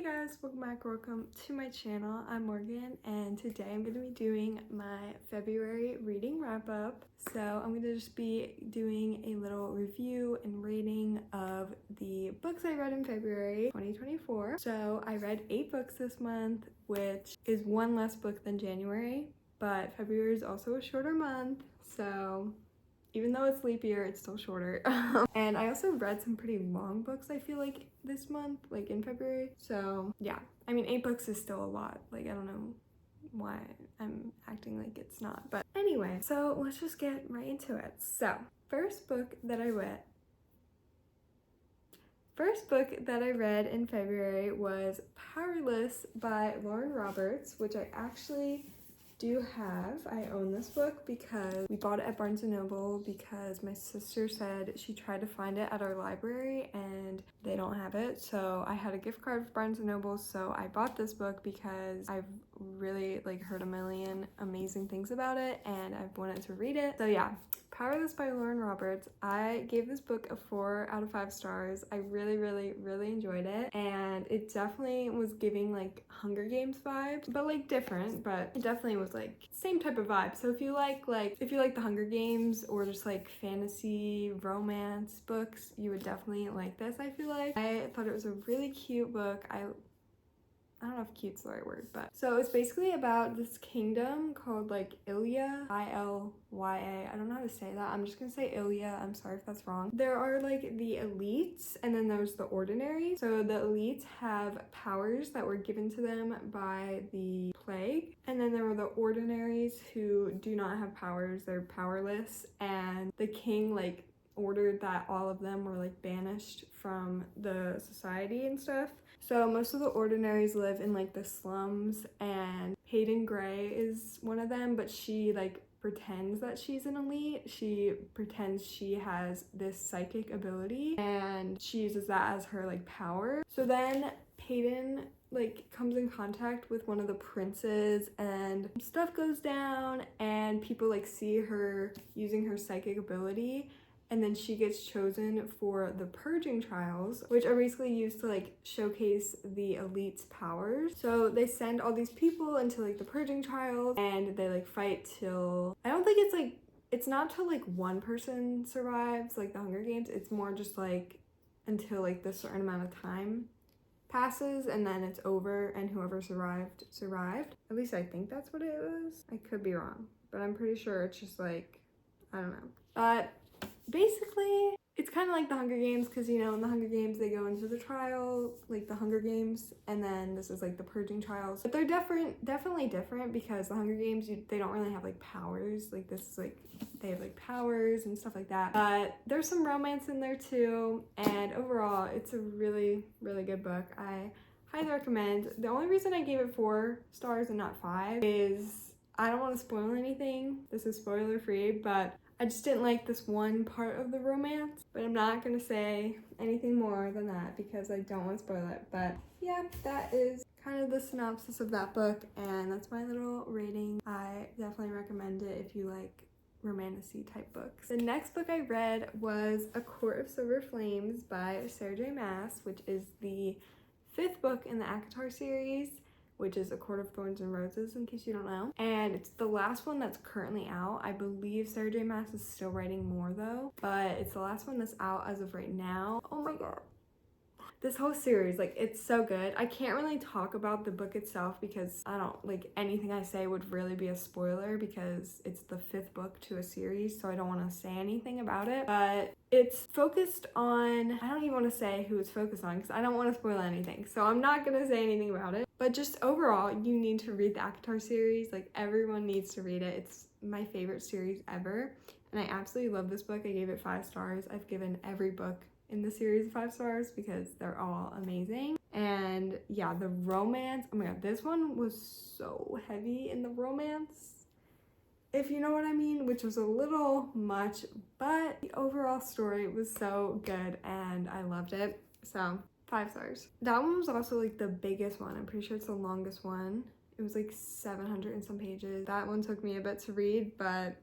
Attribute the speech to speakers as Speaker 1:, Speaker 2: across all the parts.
Speaker 1: guys, welcome back or welcome to my channel. I'm Morgan and today I'm going to be doing my February reading wrap up. So I'm going to just be doing a little review and rating of the books I read in February 2024. So I read 8 books this month, which is one less book than January, but February is also a shorter month, so even though it's leap year, it's still shorter. And I also read some pretty long books, I feel like, this month, like in February. So yeah, I mean, 8 books is still a lot. Like, I don't know why I'm acting like it's not. But anyway, so let's just get right into it. So, first book that I read in February was Powerless by Lauren Roberts, which I actually do have. I own this book because we bought it at Barnes & Noble because my sister said she tried to find it at our library and they don't have it. So I had a gift card for Barnes & Noble, so I bought this book because I've really heard a million amazing things about it and I've wanted to read it. So yeah, Powerless by Lauren Roberts. I gave this book a 4 out of 5 stars. I really enjoyed it, and it definitely was giving Hunger Games vibes, but different, but it definitely was same type of vibe. So if you like the Hunger Games or just fantasy romance books, you would definitely like this. I feel like I thought it was a really cute book. I don't know if cute's the right word, but so it's basically about this kingdom called Ilya, I-L-Y-A. I don't know how to say that. I'm just gonna say Ilya. I'm sorry if that's wrong. There are the elites and then there's the ordinaries. So the elites have powers that were given to them by the plague, and then there were the ordinaries who do not have powers. They're powerless, and the king ordered that all of them were banished from the society and stuff. So most of the ordinaries live in the slums, and Hayden Gray is one of them, but she pretends that she's an elite. She pretends she has this psychic ability and she uses that as her power. So then Hayden comes in contact with one of the princes and stuff goes down and people see her using her psychic ability. And then she gets chosen for the purging trials, which are basically used to showcase the elite's powers. So they send all these people into the purging trials and they fight till, I don't think it's not till one person survives the Hunger Games. It's more just until this certain amount of time passes and then it's over and whoever survived. At least I think that's what it was. I could be wrong, but I'm pretty sure it's just I don't know. But basically, it's kind of like the Hunger Games because, in the Hunger Games, they go into the trial, the Hunger Games, and then this is the purging trials. But they're definitely different because the Hunger Games, they don't really have powers. This is they have powers and stuff like that. But there's some romance in there too, and overall, it's a really good book. I highly recommend. The only reason I gave it 4 stars and not 5 is I don't want to spoil anything. This is spoiler free, but I just didn't like this one part of the romance, but I'm not gonna say anything more than that because I don't want to spoil it. But yeah, that is kind of the synopsis of that book, and that's my little rating. I definitely recommend it if you like romantasy type books. The next book I read was A Court of Silver Flames by Sarah J. Maas, which is the 5th book in the ACOTAR series, which is A Court of Thorns and Roses, in case you don't know. And it's the last one that's currently out. I believe Sarah J. Maas is still writing more though, but it's the last one that's out as of right now. Oh my god. This whole series, it's so good. I can't really talk about the book itself because I don't, anything I say would really be a spoiler because it's the 5th book to a series, so I don't want to say anything about it. But it's focused on, I don't even want to say who it's focused on because I don't want to spoil anything, so I'm not going to say anything about it. But just overall, you need to read the ACOTAR series. Everyone needs to read it. It's my favorite series ever, and I absolutely love this book. I gave it 5 stars. I've given every book in the series 5 stars because they're all amazing. And yeah, the romance, oh my god, this one was so heavy in the romance, if you know what I mean, which was a little much, but the overall story was so good and I loved it. So 5 stars. That one was also the biggest one. I'm pretty sure it's the longest one. It was 700 and some pages. That one took me a bit to read, but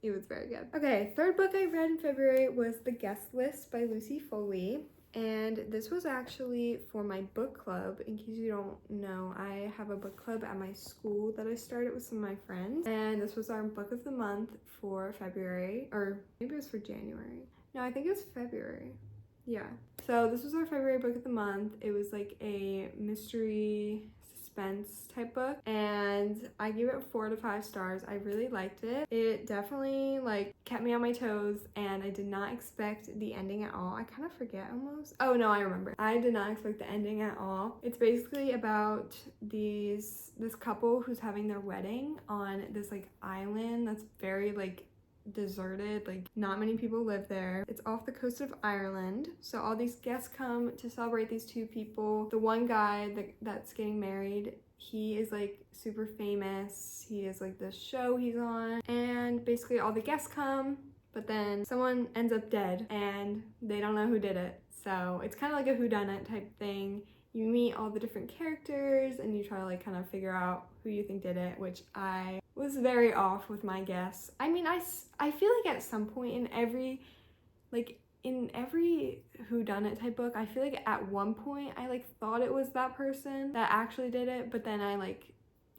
Speaker 1: it was very good. Okay, third book I read in February was The Guest List by Lucy Foley. And this was actually for my book club. In case you don't know, I have a book club at my school that I started with some of my friends. And this was our book of the month for February, or maybe it was for January. No, I think it was February. Yeah. So this was our February book of the month. It was like a mystery suspense type book, and I gave it 4 to 5 stars. I really liked it. It definitely like kept me on my toes, and I did not expect the ending at all. I kind of forget almost. Oh no, I remember. I did not expect the ending at all. It's basically about this couple who's having their wedding on this like island that's very like deserted, like not many people live there. It's off the coast of Ireland, so all these guests come to celebrate these two people. The one guy that's getting married, he is like super famous. He is like this show he's on, and basically all the guests come, but then someone ends up dead and they don't know who did it. So it's kind of like a whodunit type thing. You meet all the different characters and you try to like kind of figure out who you think did it, which I was very off with my guess. I mean, I feel like at some point in every whodunit type book, I feel like at one point I like thought it was that person that actually did it, but then I'm like,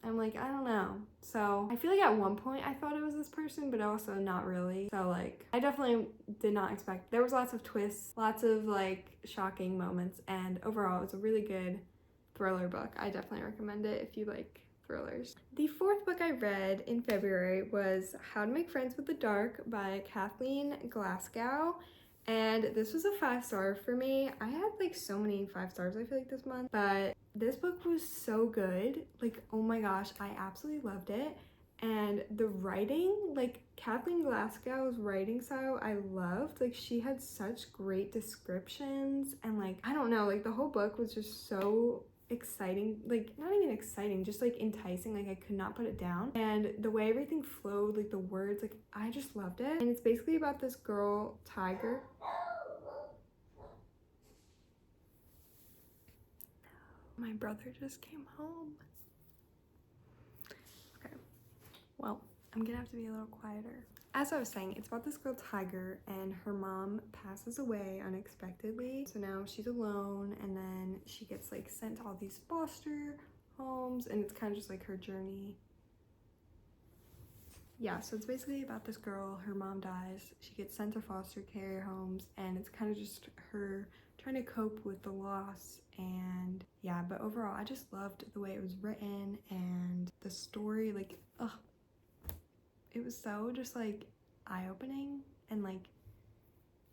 Speaker 1: I don't know. So I feel like at one point I thought it was this person, but also not really. So like, I definitely did not expect. There was lots of twists, lots of like shocking moments, and overall it was a really good thriller book. I definitely recommend it if you like thrillers. The 4th book I read in February was How to Make Friends with the Dark by Kathleen Glasgow. And this was a 5-star for me. I had like so many 5 stars I feel like this month, but this book was so good. Like, oh my gosh, I absolutely loved it. And the writing, like Kathleen Glasgow's writing style, I loved. Like, she had such great descriptions, and like, I don't know, like the whole book was just so exciting, like not even exciting, just like enticing. Like, I could not put it down, and the way everything flowed, like the words, like I just loved it. And it's basically about this girl, Tiger. My brother just came home. Okay, well, I'm gonna have to be a little quieter. As I was saying, it's about this girl, Tiger, and her mom passes away unexpectedly. So now she's alone, and then she gets like sent to all these foster homes, and it's kind of just like her journey. Yeah, so it's basically about this girl, her mom dies, she gets sent to foster care homes, and it's kind of just her trying to cope with the loss. And yeah, but overall I just loved the way it was written, and the story, like, ugh, it was so just like eye-opening, and like,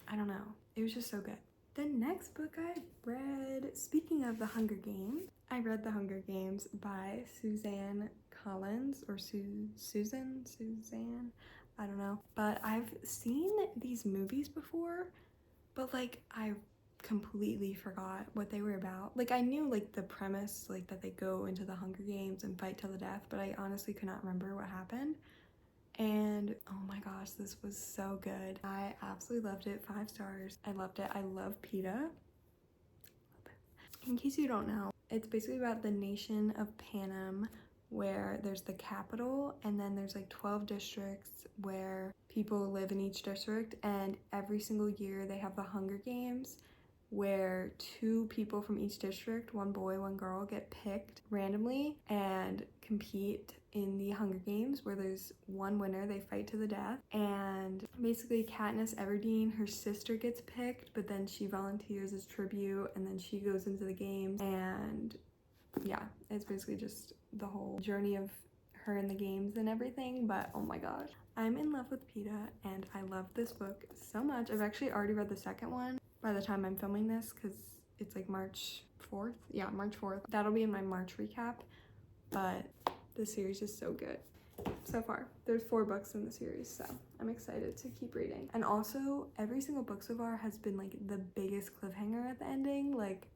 Speaker 1: I don't know, it was just so good. The next book I read, speaking of the Hunger Games, I read The Hunger Games by Suzanne Collins, or Suzanne, I don't know. But I've seen these movies before, but like I completely forgot what they were about. Like, I knew like the premise, like that they go into the Hunger Games and fight till the death, but I honestly could not remember what happened. And oh my gosh, this was so good. I absolutely loved it. 5 stars. I loved it. I love PETA. In case you don't know, it's basically about the nation of Panem, where there's the capital, and then there's like 12 districts where people live in each district, and every single year they have the Hunger Games, where 2 people from each district, 1 boy, 1 girl, get picked randomly and compete in the Hunger Games, where there's 1 winner. They fight to the death. And basically Katniss Everdeen, her sister, gets picked, but then she volunteers as tribute, and then she goes into the games. And yeah, it's basically just the whole journey of her in the games and everything. But oh my gosh, I'm in love with PETA, and I love this book so much. I've actually already read the second one by the time I'm filming this, because it's like March 4th. Yeah, March 4th. That'll be in my March recap, but the series is so good so far. There's 4 books in the series, so I'm excited to keep reading. And also, every single book so far has been like the biggest cliffhanger at the ending. Like,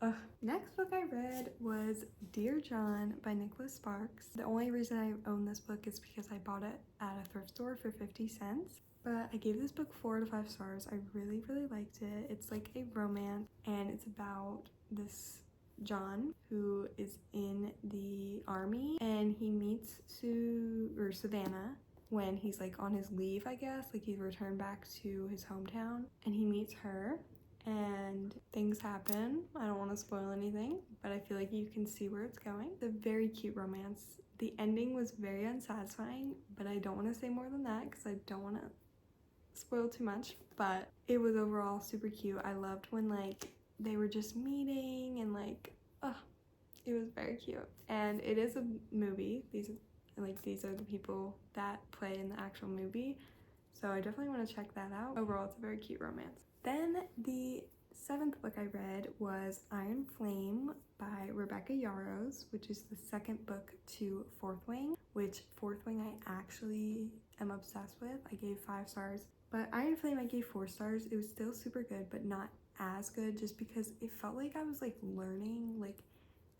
Speaker 1: ugh. Next book I read was Dear John by Nicholas Sparks. The only reason I own this book is because I bought it at a thrift store for 50 cents. But I gave this book 4 to 5 stars. I really, really liked it. It's like a romance, and it's about this John who is in the army, and he meets Savannah when he's like on his leave, I guess. Like, he's returned back to his hometown, and he meets her, and things happen. I don't want to spoil anything, but I feel like you can see where it's going. It's a very cute romance. The ending was very unsatisfying, but I don't want to say more than that because I don't want to spoil too much, but it was overall super cute. I loved when like they were just meeting and like, it was very cute. And it is a movie. These are the people that play in the actual movie, so I definitely want to check that out. Overall, it's a very cute romance. Then the 7th book I read was Iron Flame by Rebecca Yarros, which is the second book to Fourth Wing, which Fourth Wing I actually am obsessed with. I gave 5 stars, but Iron Flame I gave 4 stars. It was still super good, but not as good, just because it felt like I was like learning, like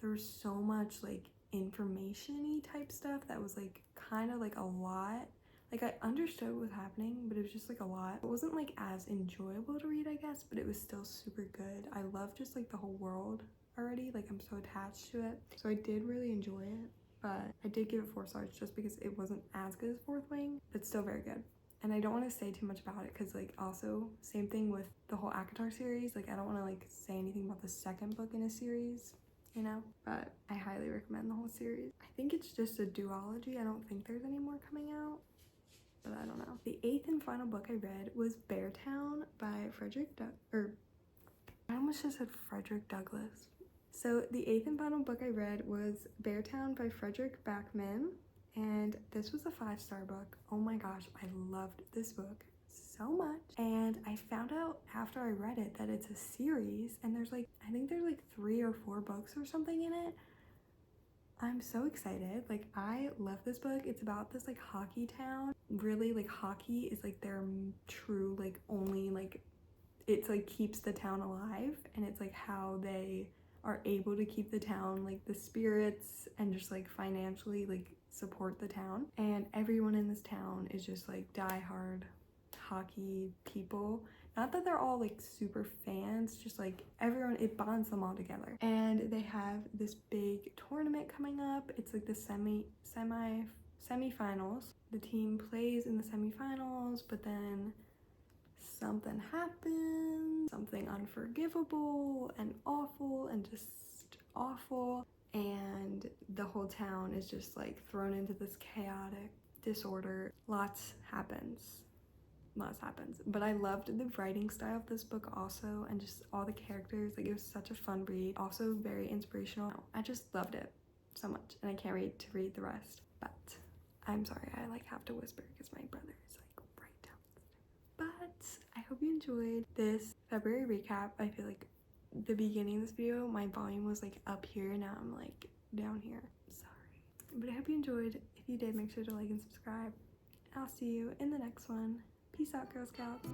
Speaker 1: there was so much like information-y type stuff that was like kind of like a lot. Like I understood what was happening, but it was just like a lot. It wasn't like as enjoyable to read, I guess, but it was still super good. I love just like the whole world already. Like I'm so attached to it. So I did really enjoy it, but I did give it 4 stars just because it wasn't as good as Fourth Wing, but still very good. And I don't want to say too much about it because like also same thing with the whole ACOTAR series. Like I don't want to like say anything about the second book in a series, you know, but I highly recommend the whole series. I think it's just a duology. I don't think there's any more coming out, but I don't know. The 8th and final book I read was Btown by I almost just said Frederick Douglass. So the 8th and final book I read was Btown by Frederick Backman, and this was a 5-star book. Oh my gosh, I loved this book so much. And I found out after I read it that it's a series, and there's like, I think there's like 3 or 4 books or something in it. I'm so excited. Like I love this book. It's about this like hockey town. Really, like hockey is like their true like only like, it's like keeps the town alive, and it's like how they are able to keep the town, like the spirits, and just like financially like support the town. And everyone in this town is just like diehard hockey people. Not that they're all like super fans, just like everyone, it bonds them all together. And they have this big tournament coming up. It's like the semifinals. The team plays in the semifinals, but then something happens, something unforgivable and awful and just awful, and the whole town is just like thrown into this chaotic disorder. Lots happens, but I loved the writing style of this book also, and just all the characters. Like it was such a fun read, also very inspirational. I just loved it so much, and I can't wait to read the rest. But I'm sorry, I like have to whisper because my brother is like right down. But I hope you enjoyed this February recap. I feel like the beginning of this video my volume was like up here, now I'm like down here. Sorry, but I hope you enjoyed. If you did, make sure to like and subscribe. I'll see you in the next one. Peace out, Girl Scouts.